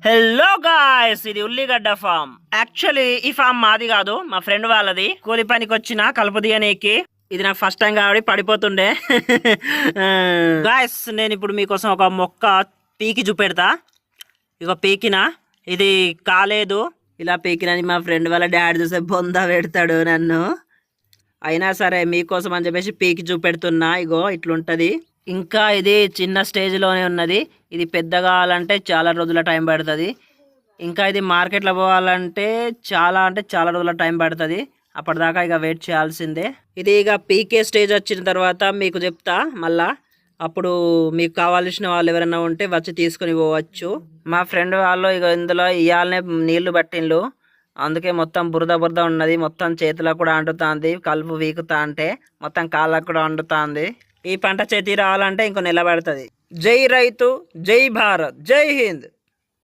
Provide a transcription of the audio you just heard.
Hello guys, ఇది ఉల్లిగడ్డ form. Actually ఈ ఫామ్ మాది కాదు, మా ఫ్రెండ్ వాళ్ళది. కూలి పనికి వచ్చిన కలుపు తీయనీకి. ఇది నాకు ఫస్ట్ టైం కాబట్టి పడిపోతుండే. గాయ్స్, నేను ఇప్పుడు మీకోసం ఒక మొక్క పీకి చూపెడతా. ఇక పీకిన ఇది కాలేదు, ఇలా పీకినని మా ఫ్రెండ్ వాళ్ళ డాడీ చూసే బొంద పెడతాడు నన్ను. అయినా సరే మీకోసం అని చెప్పేసి పీకి చూపెడుతున్నా. ఇగో ఇట్లుంటది. ఇంకా ఇది చిన్న స్టేజ్లోనే ఉన్నది. ఇది పెద్ద కావాలంటే చాలా రోజుల టైం పడుతుంది. ఇంకా ఇది మార్కెట్లో పోవాలంటే చాలా రోజుల టైం పడుతుంది. అప్పటిదాకా ఇక వెయిట్ చేయాల్సిందే. ఇది ఇక పీకే స్టేజ్ వచ్చిన తర్వాత మీకు చెప్తా మళ్ళా. అప్పుడు మీకు కావాల్సిన వాళ్ళు ఎవరైనా ఉంటే వచ్చి తీసుకుని పోవచ్చు. మా ఫ్రెండ్ వాళ్ళు ఇక ఇందులో ఇయాలనే నీళ్లు పట్టిండ్లు, అందుకే మొత్తం బురద బురద ఉన్నది. మొత్తం చేతులకు కూడా అంటుతుంది, కలుపు వీకుతా అంటే మొత్తం కాళ్ళకు కూడా అంటుతుంది. ఈ పంట చేతి రావాలంటే ఇంకో నెల పడుతుంది. జై రైతు, జై భారత్, జై హింద్.